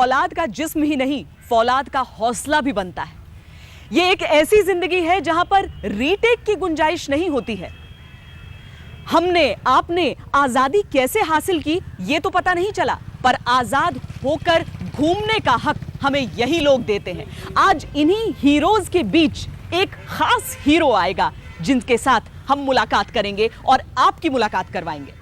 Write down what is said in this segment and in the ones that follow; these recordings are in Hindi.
फौलाद का जिस्म ही नहीं, फौलाद का हौसला भी बनता है। ये एक ऐसी जिंदगी है जहां पर रीटेक की गुंजाइश नहीं होती है। हमने आपने आजादी कैसे हासिल की ये तो पता नहीं चला, पर आजाद होकर घूमने का हक हमें यही लोग देते हैं। आज इन्हीं हीरोज के बीच एक खास हीरो आएगा जिनके साथ हम मुलाकात करेंगे और आपकी मुलाकात करवाएंगे।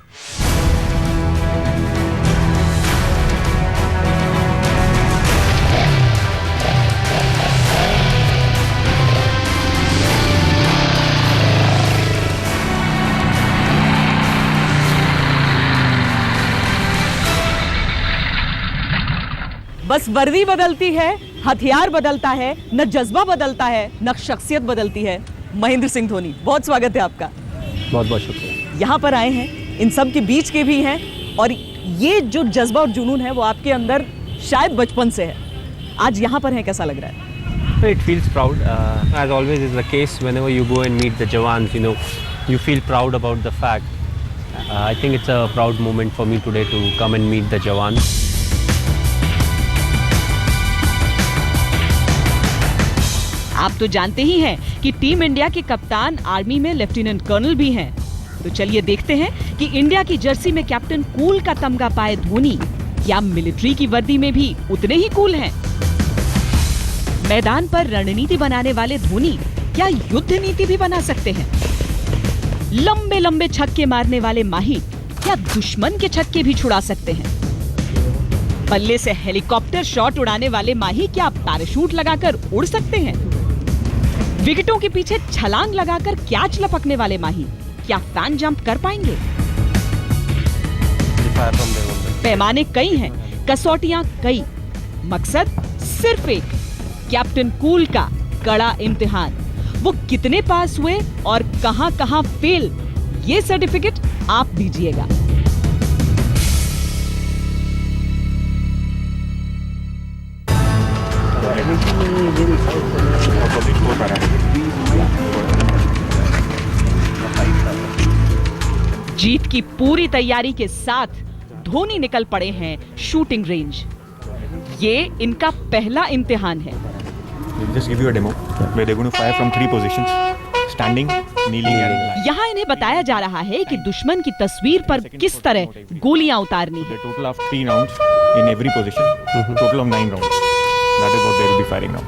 बस वर्दी बदलती है, हथियार बदलता है, न जज्बा बदलता है, न शख्सियत बदलती है। महेंद्र सिंह धोनी, बहुत स्वागत है आपका। बहुत बहुत शुक्रिया। यहाँ पर आए हैं, इन सब के बीच के भी हैं, और ये जो जज्बा और जुनून है वो आपके अंदर शायद बचपन से है। आज यहाँ पर हैं, कैसा लग रहा है? It feels proud. As always is the case, whenever you go and meet the Jawans, you know, you feel proud about the fact. I think it's a proud moment for me today to come and meet the Jawans. आप तो जानते ही हैं कि टीम इंडिया के कप्तान आर्मी में लेफ्टिनेंट कर्नल भी हैं। तो चलिए देखते हैं कि इंडिया की जर्सी में कैप्टन कूल का तमगा पाए धोनी क्या मिलिट्री की वर्दी में भी उतने ही कूल हैं? मैदान पर रणनीति बनाने वाले धोनी क्या युद्ध नीति भी बना सकते हैं? लंबे लंबे छक्के मारने वाले माही क्या दुश्मन के छक्के भी छुड़ा सकते हैं? बल्ले से हेलीकॉप्टर शॉट उड़ाने वाले माही क्या पैराशूट लगाकर उड़ सकते हैं? विकेटों के पीछे छलांग लगाकर कैच लपकने वाले माही क्या फैन जंप कर पाएंगे? पैमाने कई हैं, कसौटियां कई, मकसद सिर्फ एक, कैप्टन कूल का कड़ा इम्तिहान। वो कितने पास हुए और कहां-कहां फेल, ये सर्टिफिकेट आप दीजिएगा। जीत की पूरी तैयारी के साथ धोनी निकल पड़े हैं शूटिंग रेंज। ये इनका पहला इम्तिहान है। Just give you a demo where they're going to fire from 3 positions: standing, kneeling and lying. यहाँ इन्हें बताया जा रहा है कि दुश्मन की तस्वीर पर किस तरह गोलियां उतारनी है। The total of 3 rounds in every position. Total of 9 rounds. That is what they will be firing now.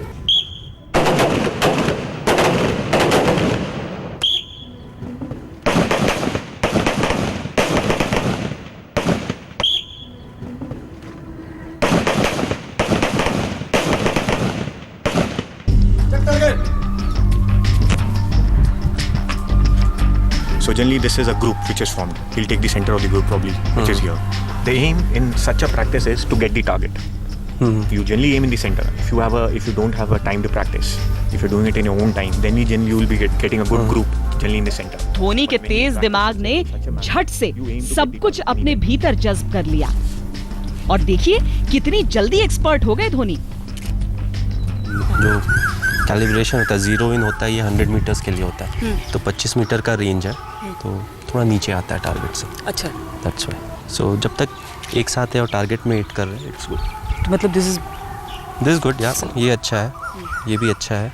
So generally this is a group which is formed. He'll take the center of the group probably, which is here. The aim in such a practice is to get the target. You generally aim in the center. If you don't have a time to practice, if you're doing it in your own time, then you will be getting a good group generally in the center. Dhoni के तेज दिमाग ने झट से सब कुछ अपने भीतर जज्ब कर लिया, और देखिए कितनी जल्दी एक्सपर्ट हो गए धोनी। जो कैलिब्रेशन होता है, जीरो इन होता है, ये 100 मीटर्स के लिए होता है, तो 25 मीटर का रेंज है, तो थोड़ा नीचे आता है टारगेट से। अच्छा, दैट्स व्हाई। सो जब तक एक साथ है और टारगेट में हिट कर रहे हैं, इट्स गुड। तो मतलब दिस इज गुड या ये अच्छा है, ये भी अच्छा है।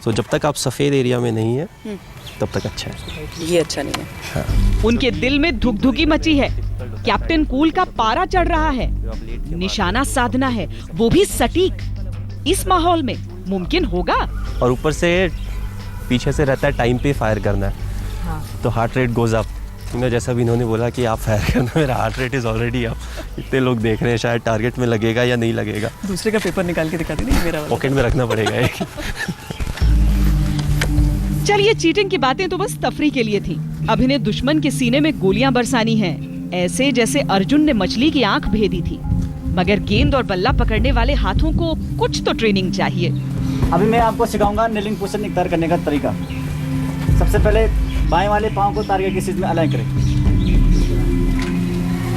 सो जब तक आप सफ़ेद एरिया में नहीं है तब तक अच्छा है। ये अच्छा नहीं है। हाँ। उनके दिल में धुकधुकी मची है। कैप्टन कूल का पारा चढ़ रहा है, निशाना साधना है, वो भी सटीक। इस माहौल में मुमकिन होगा? और ऊपर से पीछे से रहता है टाइम पे फायर करना है। हाँ। तो हार्ट रेट गोज अप। जैसा भी इन्होंने बोला कि आप फायर करना, मेरा heart rate is already up. इतने लोग देख रहे हैं, शायद टारगेट में लगेगा या नहीं लगेगा। दूसरे का पेपर निकाल के दिखा देंगे, मेरा पॉकेट में रखना पड़ेगा एक। चलिए, चीटिंग की बातें तो बस तफरी के लिए थी। अब इन्हें दुश्मन के सीने में गोलियां बरसानी हैं, ऐसे जैसे अर्जुन ने मछली की आंख भेदी थी। मगर गेंद और बल्ला पकड़ने वाले हाथों को कुछ तो ट्रेनिंग चाहिए। अभी मैं आपको सिखाऊंगा नीलिंग पोजीशन इख्तियार करने का तरीका। सबसे पहले बाएं वाले पाँव को टारगेट की सीध में अलाइन करें।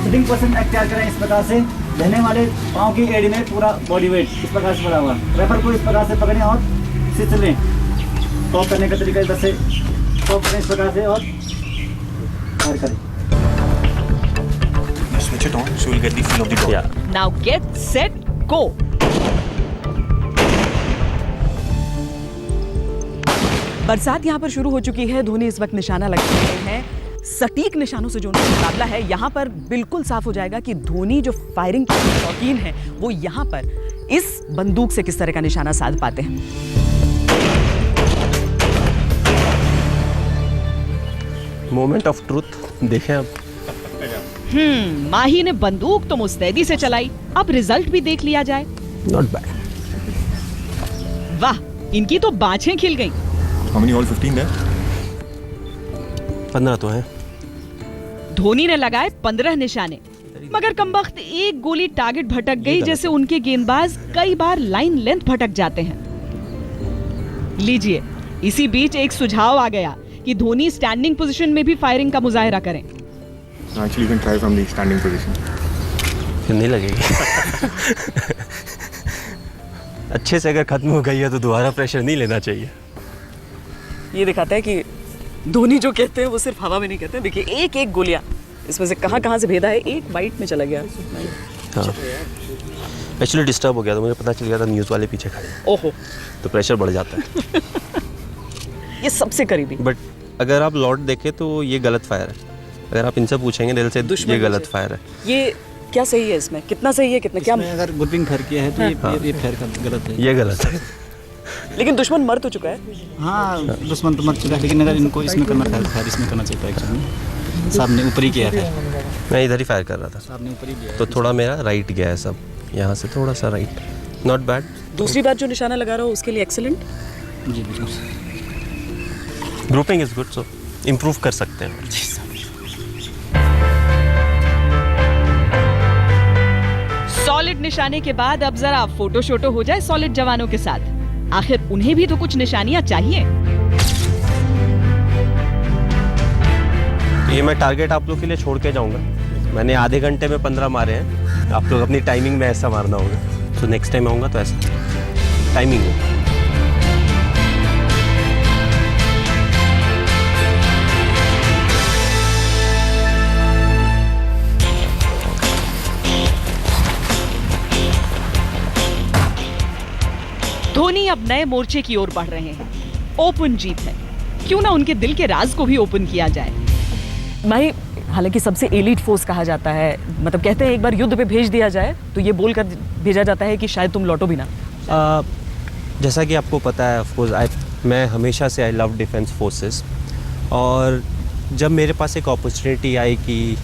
सिटिंग पोजीशन इख्तियार करें इस प्रकार से। लेने वाले पाँव की एड़ी में पूरा बॉडी वेट इस प्रकार से पड़ा हुआ। रेफर को इस प्रकार से पकड़ें और सिच लें। टॉप करने का तरीका इधर से टॉप करें इस प्रकार से और फायर करें। Switch it on so you'll get the feel of the ball. Now get set, गो। बरसात यहां पर शुरू हो चुकी है। धोनी इस वक्त निशाना लगा रहे हैं। सटीक निशानों से जो उनका मुकाबला है, यहां पर बिल्कुल साफ हो जाएगा कि धोनी जो फायरिंग के शौकीन है वो यहां पर इस बंदूक से किस तरह का निशाना साध पाते हैं। मोमेंट ऑफ ट्रूथ देखें आप। माही ने बंदूक तो मुस्तैदी से चलाई, अब रिजल्ट भी देख लिया जाए। Not bad. वाह, इनकी तो बाँछें खिल गईं। How many? All 15 there? 15 तो हैं। धोनी ने लगाए 15 निशाने, मगर कमबख्त एक गोली टारगेट भटक गई, जैसे उनके गेंदबाज कई बार लाइन लेंथ भटक जाते हैं। लीजिए, इसी बीच एक सुझाव आ गया कि धोनी स्टैंडिंग पोजीशन में भी फायरिंग का मुजाहिरा करें। Actually, you can try from the standing position. फिर नहीं लगेगी। अच्छे से अगर खत्म हो गई है तो दोबारा प्रेशर नहीं लेना चाहिए। ये दिखाता है कि धोनी जो कहते हैं वो सिर्फ हवा में नहीं कहते हैं। देखिए, एक एक गोलियां इसमें से कहां से भेदा है, एक बाइट में चला गया। हाँ, एक्चुअली डिस्टर्ब हो गया तो मुझे पता चल गया था न्यूज़ वाले पीछे खड़े हैं। ओहो, तो प्रेशर बढ़ जाता है। ये सबसे करीबी। बट अगर आप लॉट देखें तो ये गलत फायर है। अगर आप इनसे पूछेंगे दिल से, ये गलत फायर है। ये क्या सही है इसमें? कितना सही है, कितना क्या? अगर ग्रुपिंग फायर किया है तो ये फायर का गलत है। ये गलत है। लेकिन दुश्मन मर तो चुका है। हाँ, दुश्मन तो मर चुका है, लेकिन अगर इनको इसमें करना था, फायर इसमें करना चाहिए था एक्चुअली। साहब ने ऊपर ही किया था। मैं इधर ही फायर कर रहा था। साहब ने ऊपर ही किया तो थोड़ा मेरा राइट गया है सब, यहाँ से थोड़ा सा राइट। Not bad. दूसरी बार जो निशाना लगा रहा हो उसके लिए एक्सीलेंट। जी बिल्कुल। Grouping is good, so improve कर सकते हैं। सॉलिड निशाने के बाद अब जरा फोटो शोटो हो जाए सॉलिड जवानों के साथ। आखिर उन्हें भी तो कुछ निशानियां चाहिए। ये मैं टारगेट आप लोग के लिए छोड़ के जाऊंगा। मैंने आधे घंटे में 15 मारे हैं। आप लोग अपनी टाइमिंग में ऐसा मारना होगा। तो नेक्स्ट टाइम आऊँगा तो ऐसा टाइमिंग हो। धोनी अब नए मोर्चे की ओर बढ़ रहे हैं। ओपन जीत है, क्यों ना उनके दिल के राज को भी ओपन किया जाए। भाई, हालांकि सबसे एलीट फोर्स कहा जाता है, मतलब कहते हैं एक बार युद्ध पे भेज दिया जाए तो ये बोलकर भेजा जाता है कि शायद तुम लौटो भी ना। जैसा कि आपको पता है, ऑफ कोर्स मैं हमेशा से आई लव डिफेंस फोर्सेस। और जब मेरे पास एक अपॉर्चुनिटी आई कि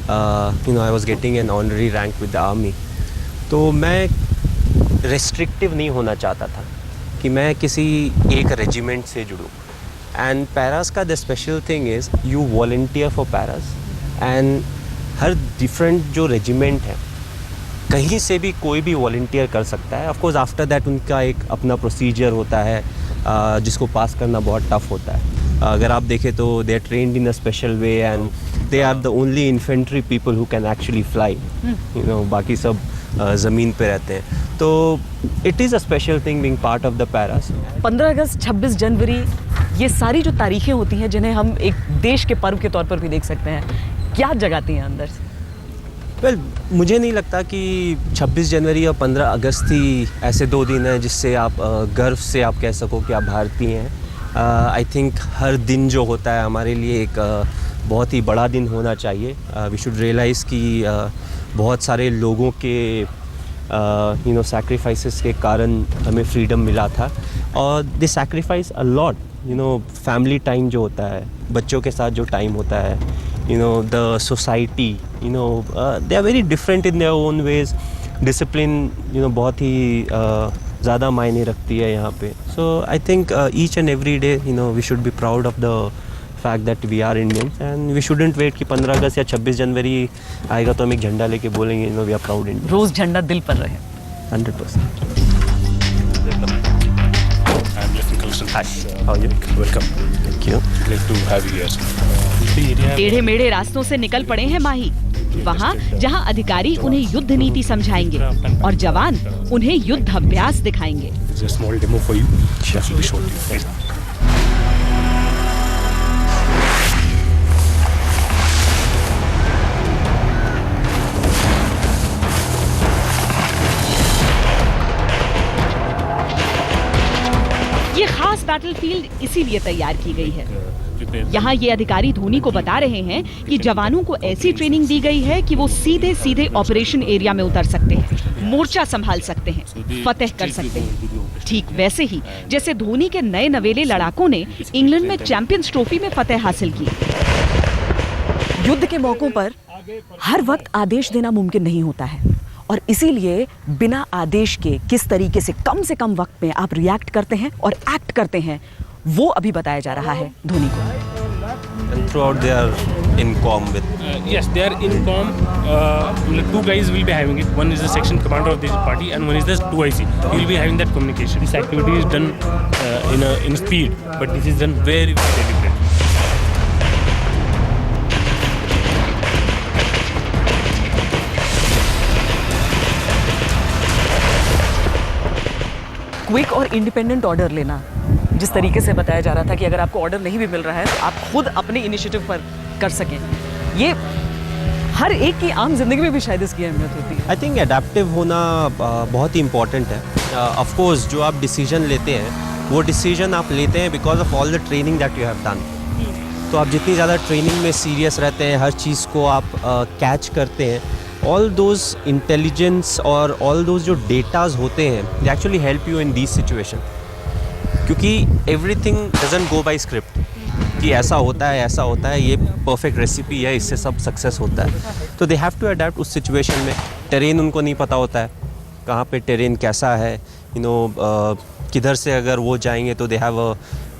I was getting an honorary rank with the army, तो मैं रेस्ट्रिक्टिव नहीं होना चाहता था कि मैं किसी एक रेजिमेंट से जुड़ूं। एंड पैरास का the special thing is you volunteer for Paris. And her different जो रेजिमेंट है, कहीं से भी कोई भी वॉलंटियर कर सकता है। ऑफ कोर्स आफ्टर दैट उनका एक अपना प्रोसीजर होता है जिसको पास करना बहुत टफ होता है। अगर आप देखें तो they are trained in a special way and they are the only infantry people who can actually fly. You know, बाकी सब ज़मीन पे रहते हैं। तो it is a special thing being part of the paras. 15 अगस्त, 26 जनवरी, ये सारी जो तारीखें होती हैं जिन्हें हम एक देश के पर्व के तौर पर भी देख सकते हैं, क्या जगाती हैं अंदर से? वेल, मुझे नहीं लगता कि 26 जनवरी और 15 अगस्त ही ऐसे दो दिन हैं जिससे आप गर्व से आप कह सको कि आप भारतीय हैं। आई थिंक हर दिन जो होता है हमारे लिए एक बहुत ही बड़ा दिन होना चाहिए। वी शुड रियलाइज़ कि बहुत सारे लोगों के सैक्रिफाइसेस के कारण हमें फ्रीडम मिला था। और they sacrifice a lot. Family time जो होता है, बच्चों के साथ जो टाइम होता है, the society, they are very different in their own ways. Discipline बहुत ही ज़्यादा मायने रखती है यहाँ पे। So I think each and every day we should be proud of the fact that we are Indians and we shouldn't wait कि 15 अगस्त या 26 जनवरी आएगा तो हम एक झंडा लेके बोलेंगे वी आर प्राउड इंडियन। रोज झंडा दिल पर रहे। 100%। I'm Lieutenant Colonel. Hi, how are you? Welcome. Thank you. Glad to have you here. टेढ़े मेढ़े रास्तों से निकल पड़े हैं माही, वहाँ जहाँ अधिकारी उन्हें युद्ध नीति समझाएंगे और जवान उन्हें युद्ध अभ्यास दिखाएंगे। There's a small demo for you. That will be shortly. इसीलिए तैयार की गई है। यहाँ ये अधिकारी धोनी को बता रहे हैं कि जवानों को ऐसी ट्रेनिंग दी गई है कि वो सीधे सीधे ऑपरेशन एरिया में उतर सकते हैं, मोर्चा संभाल सकते हैं, फतेह कर सकते हैं। ठीक वैसे ही जैसे धोनी के नए नवेले लड़ाकों ने इंग्लैंड में चैंपियंस ट्रॉफी में फतेह हासिल की। युद्ध के मौकों पर हर वक्त आदेश देना मुमकिन नहीं होता है और इसीलिए बिना आदेश के किस तरीके से कम वक्त में आप रिएक्ट करते हैं और एक्ट करते हैं वो अभी बताया जा रहा है धोनी को। And throughout they are in comm with. Yes, they are in comm. Two guys will be having it. One is the section commander of this party, and one is the 2IC. He will be having that communication. This activity is done in speed, but this is done very, very deliberately. Quick और इंडिपेंडेंट ऑर्डर लेना, जिस तरीके से बताया जा रहा था कि अगर आपको ऑर्डर नहीं भी मिल रहा है तो आप खुद अपने इनिशिएटिव पर कर सकें, ये हर एक की आम जिंदगी में भी शायद इसकी अहमियत होती है। आई थिंक एडेप्टिव होना बहुत ही इम्पॉर्टेंट है। ऑफ कोर्स जो आप डिसीजन लेते हैं वो डिसीजन आप लेते हैं because of all the training that you have done. तो आप जितनी ज़्यादा ट्रेनिंग में सीरियस रहते हैं, हर चीज़ को आप कैच करते हैं, all those intelligence और all those जो datas होते हैं they actually help you in these situation, क्योंकि everything doesn't go by script कि ऐसा होता है ये perfect recipe है, इससे सब success होता है। तो they have to adapt उस situation में। terrain उनको नहीं पता होता है कहाँ पे terrain कैसा है, you know किधर से अगर वो जाएंगे तो they have a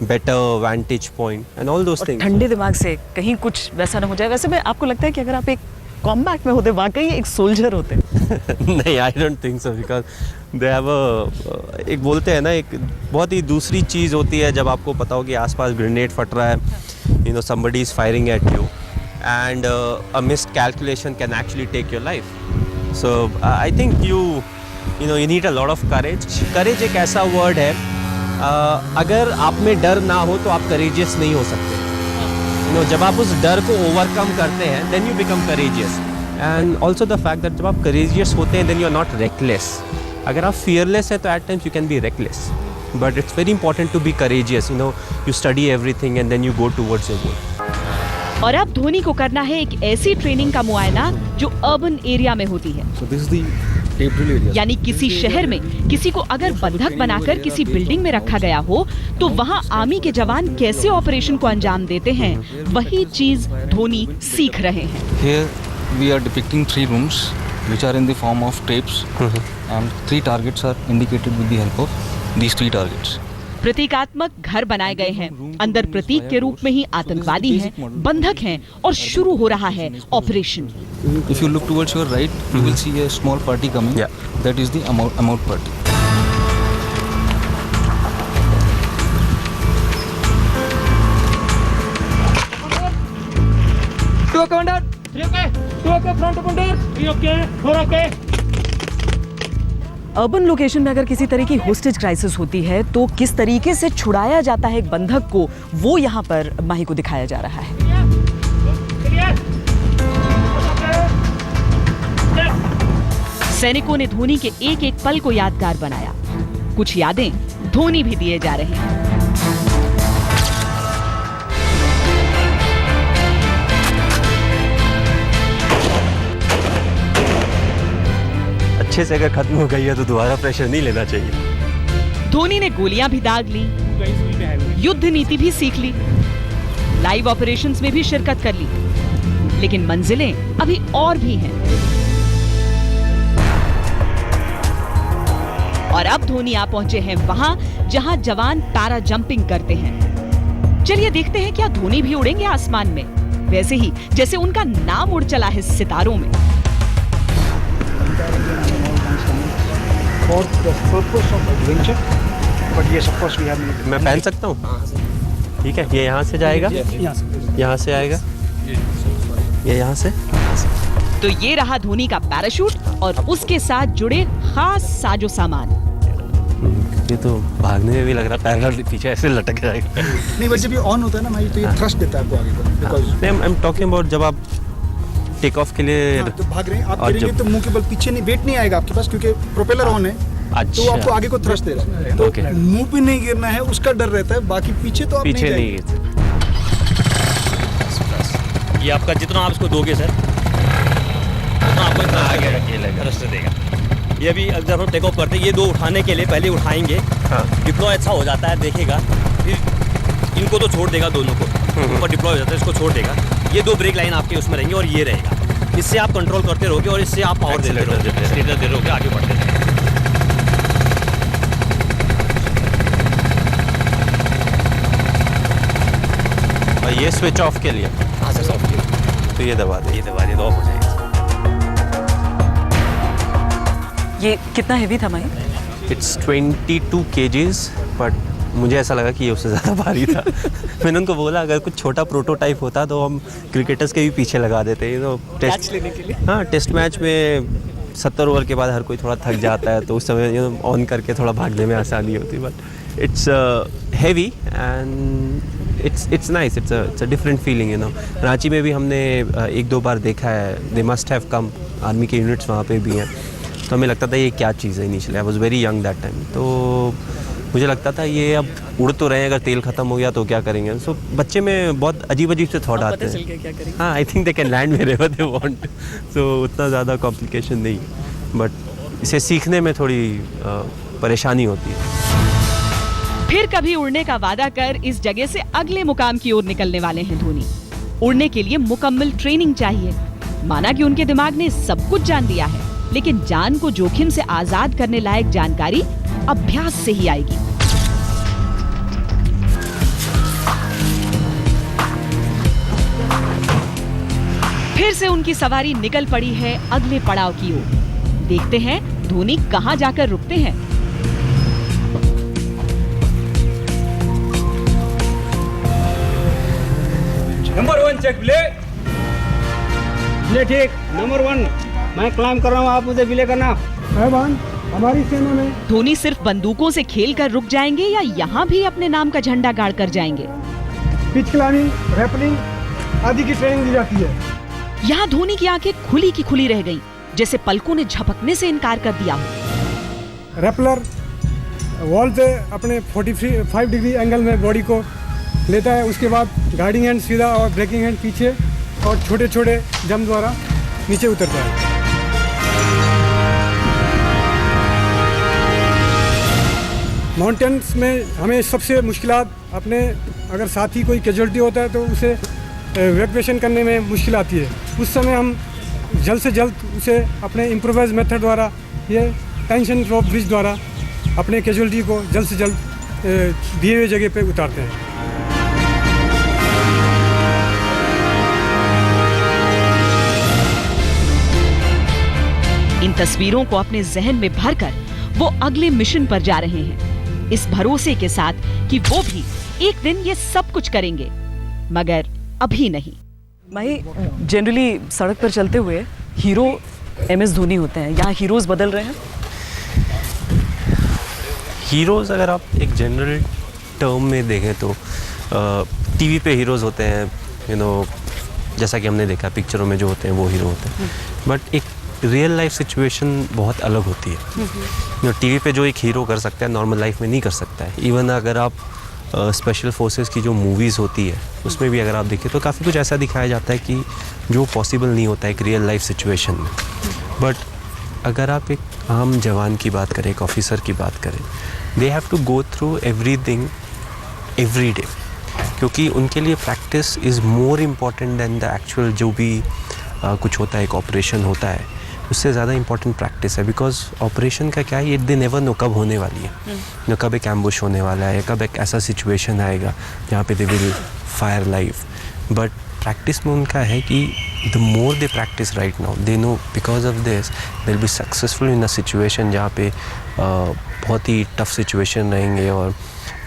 better vantage point and all those things। ठंडे दिमाग से कहीं कुछ वैसा ना हो जाए। वैसे में आपको लगता है कि अगर आप एक कॉम्बैट में होते वाकई एक सोल्जर होते? नहीं, I don't think so, because they have एक बोलते हैं ना, एक बहुत ही दूसरी चीज़ होती है जब आपको पता हो कि आसपास ग्रेनेड फट रहा है, you know somebody is firing at you and a missed calculation can actually take your life. So I think you know you need a lot of courage. Courage एक ऐसा वर्ड है, अगर आप में डर ना हो तो आप करेजियस नहीं हो सकते। जब आप उस डर को ओवरकम करते हैं then you become courageous. And also the fact that जब आप करेजियस होते हैं then you are not reckless. अगर आप फियरलेस है तो at times you can be reckless, but it's very important to be courageous. You study everything and then you go towards your goal. और अब धोनी को करना है एक ऐसी ट्रेनिंग का मुआयना जो अर्बन एरिया में होती है। यानी किसी शहर में किसी को अगर बंधक बनाकर किसी बिल्डिंग में रखा गया हो तो वहां आर्मी के जवान कैसे ऑपरेशन को अंजाम देते हैं, वही चीज धोनी सीख रहे हैं। Here we are depicting 3 rooms which are in the form of tapes and 3 targets are indicated with the help of these 3 targets. प्रतीकात्मक घर बनाए गए हैं, अंदर प्रतीक के रूप में ही आतंकवादी हैं, बंधक हैं और शुरू हो रहा है operation. If you look towards your right, you will see a small party coming. Yeah. That is the Amaut party. Urban location में अगर किसी तरह की होस्टेज क्राइसिस होती है तो किस तरीके से छुड़ाया जाता है एक बंधक को, वो यहाँ पर माही को दिखाया जा रहा है। सैनिकों ने धोनी के एक एक पल को यादगार बनाया। कुछ यादें धोनी भी दिए जा रहे हैं। अच्छे से अगर खत्म हो गई है तो दोबारा प्रेशर नहीं लेना चाहिए। धोनी ने गोलियां भी दाग ली, युद्ध नीति भी सीख ली, लाइव ऑपरेशंस में भी शिरकत कर ली, लेकिन मंजिलें अभी और भी हैं। और अब धोनी आ पहुंचे हैं वहां जहां जवान पैरा जंपिंग करते हैं। चलिए देखते हैं क्या धोनी भी उड़ेंगे आसमान में, वैसे ही जैसे उनका नाम उड़ चला है सितारों में। For the purpose of adventure, but yes, of course we have. मैं पहन सकता हूँ? ठीक है, ये यहाँ से जाएगा, यहाँ से आएगा, ये यहाँ से। तो ये रहा धोनी का पैराशूट और उसके साथ जुड़े खास साजो सामान। ये तो भागने में भी लग रहा है पैर पीछे ऐसे लटक जाएगा। नहीं, बट जब ये ऑन होता है ना भाई तो ये थ्रस्ट देता है आपको आगे को, because I am talking about जब आप टेक ऑफ के लिए तो भाग रहे हैं आप, करेंगे तो मुंह के बल पीछे नहीं, वेट नहीं आएगा आपके पास क्योंकि प्रोपेलर ऑन है, तो वो आपको आगे को थ्रस्ट दे रहा है, तो मुंह पे नहीं गिरना है उसका डर रहता है, बाकी पीछे तो आप पीछे नहीं नहीं जाएंगे। ये आपका जितना आप इसको दोगे सर उतना आपको थ्रस्ट देगा। ये अभी जब हम टेक ऑफ करते हैं, ये दो उठाने के लिए पहले उठाएंगे, डिप्लॉय अच्छा हो जाता है देखेगा, फिर इनको तो छोड़ देगा, दोनों को ऊपर डिप्लॉय हो जाता है, इसको छोड़ देगा। ये दो ब्रेक लाइन आपके उसमें रहेंगे और ये रहेगा, इससे आप कंट्रोल करते रहोगे और इससे आप पावर देते रहोगे, एक्सीलरेटर दे रहोगे, आगे बढ़ते रहोगे। और ये स्विच ऑफ के लिए, हाँ सर ऑफ किया, तो ये दबा दे, ये दबा दिए तो ऑफ हो जाएगा। ये कितना हेवी था भाई? इट्स 22 kgs, बट मुझे ऐसा लगा कि ये उससे ज़्यादा भारी था। मैंने उनको बोला अगर कुछ छोटा प्रोटोटाइप होता तो हम क्रिकेटर्स के भी पीछे लगा देते, तो टेस्ट लेने के लिए। हाँ, टेस्ट मैच में 70 ओवर के बाद हर कोई थोड़ा थक जाता है, तो उस समय ऑन करके थोड़ा भागने में आसानी होती, but it's heavy and it's nice, it's a different feeling, you know. Ranchi में भी हमने 1-2 बार देखा है, they must have come, army के यूनिट्स वहाँ पे भी हैं, तो हमें लगता था ये क्या चीज़ है initially. I was very young that time, तो मुझे लगता था ये अब उड़ तो रहे हैं, अगर तेल ख़त्म हो गया तो क्या करेंगे। सो बच्चे में बहुत अजीब से थॉट आते हैं। हाँ, I think they can land wherever they want, so उतना ज़्यादा कॉम्प्लिकेशन नहीं, बट इसे सीखने में थोड़ी परेशानी होती है। फिर कभी उड़ने का वादा कर इस जगह से अगले मुकाम की ओर निकलने वाले हैं धोनी। उड़ने के लिए मुकम्मल ट्रेनिंग चाहिए। माना कि उनके दिमाग ने सब कुछ जान लिया है, लेकिन जान को जोखिम से आजाद करने लायक जानकारी अभ्यास से ही आएगी। फिर से उनकी सवारी निकल पड़ी है अगले पड़ाव की ओर। देखते हैं धोनी कहां जाकर रुकते हैं। नंबर 1 चेक प्ले ठीक। नंबर 1 मैं क्लाइम कर रहा हूँ, आप मुझे विले करना। हमारी सेना में धोनी सिर्फ बंदूकों से खेलकर रुक जाएंगे या यहाँ भी अपने नाम का झंडा गाड़ कर जाएंगे? पिच क्लाइंबिंग, रैपलिंग आदि की ट्रेनिंग दी जाती है। यहाँ धोनी की आंखें खुली की खुली रह गईं, जैसे पलकों ने झपकने से इनकार कर दिया हो। रैपलर वॉल पे अपने 45 डिग्री एंगल में बॉडी को लेता है, उसके बाद गाइडिंग हैंड सीधा और ब्रेकिंग हैंड पीछे, और छोटे छोटे जंप द्वारा नीचे उतरता है। माउंटेन्स में हमें सबसे मुश्किलात अपने, अगर साथी कोई कैजुअल्टी होता है तो उसे इवैक्यूएशन करने में मुश्किल आती है। उस समय हम जल्द से जल्द उसे अपने इम्प्रोवाइज मेथड द्वारा, ये टेंशन ड्रॉप ब्रिज द्वारा अपने कैजुअल्टी को जल्द से जल्द दिए हुए जगह पे उतारते हैं। इन तस्वीरों को अपने जहन में भरकर वो अगले मिशन पर जा रहे हैं, इस भरोसे के साथ कि वो भी एक दिन ये सब कुछ करेंगे, मगर अभी नहीं। भाई जनरली सड़क पर चलते हुए हीरो MS धोनी होते हैं, यहाँ हीरोज बदल रहे हैं। हीरोज़ अगर आप एक जनरल टर्म में देखें तो टीवी पे हीरोज़ होते हैं, यू नो, जैसा कि हमने देखा पिक्चरों में जो होते हैं वो हीरो होते हैं, बट एक रियल लाइफ सिचुएशन बहुत अलग होती है। टीवी पे जो एक हीरो कर सकता है नॉर्मल लाइफ में नहीं कर सकता है। इवन अगर आप स्पेशल फोर्सेस की जो मूवीज़ होती है उसमें भी अगर आप देखें तो काफ़ी कुछ ऐसा दिखाया जाता है कि जो पॉसिबल नहीं होता है एक रियल लाइफ सिचुएशन में। बट अगर आप एक आम जवान की बात करें, एक ऑफिसर की बात करें, they have to go through everything every day, क्योंकि उनके लिए practice is more important than the actual जो भी कुछ होता है, एक ऑपरेशन होता है, उससे ज़्यादा इंपॉर्टेंट प्रैक्टिस है। बिकॉज ऑपरेशन का क्या है, ये दे नेवर नो कब होने वाली है, न कब एक एम्बुश होने वाला है, कब एक ऐसा सिचुएशन आएगा जहाँ पे they will fire life. But practice में उनका है कि the more they practice right now, they know because of this they will be successful in a situation जहाँ पे बहुत ही टफ सिचुएशन रहेंगे और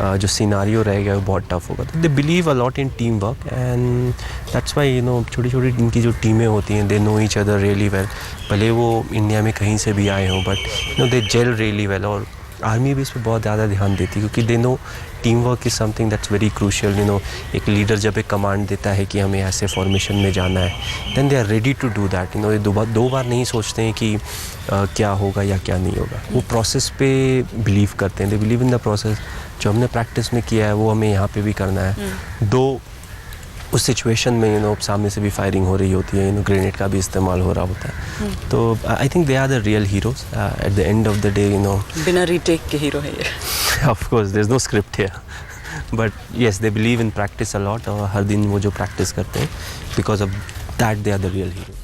जो सिनारियो रहेगा वो बहुत टफ होगा। तो they believe a lot in team work and that's why, you know, छोटी छोटी इनकी जो टीमें होती हैं, they know each other really well. भले वो इंडिया में कहीं से भी आए हों, but you know they gel really well, और आर्मी भी इस पर बहुत ज़्यादा ध्यान देती है, क्योंकि they know team work is something that's very crucial. You know, एक लीडर जब एक कमांड देता है कि हमें ऐसे फॉर्मेशन में जाना है, then they are ready to do that. You know, ये दो बार नहीं सोचते हैं कि क्या होगा या क्या नहीं होगा। वो प्रोसेस पे बिलीव करते हैं, दे बिलीव इन द प्रोसेस। जो हमने प्रैक्टिस में किया है वो हमें यहाँ पे भी करना है। दो उस सिचुएशन में सामने से भी फायरिंग हो रही होती है, ग्रेनेड का भी इस्तेमाल हो रहा होता है। तो I think they are the real heroes at the end of the day. बिना रीटेक के हीरो है ये। Of course there is no script here, but yes they believe in practice a lot, और हर दिन वो जो प्रैक्टिस करते हैं, because of that they are the real heroes.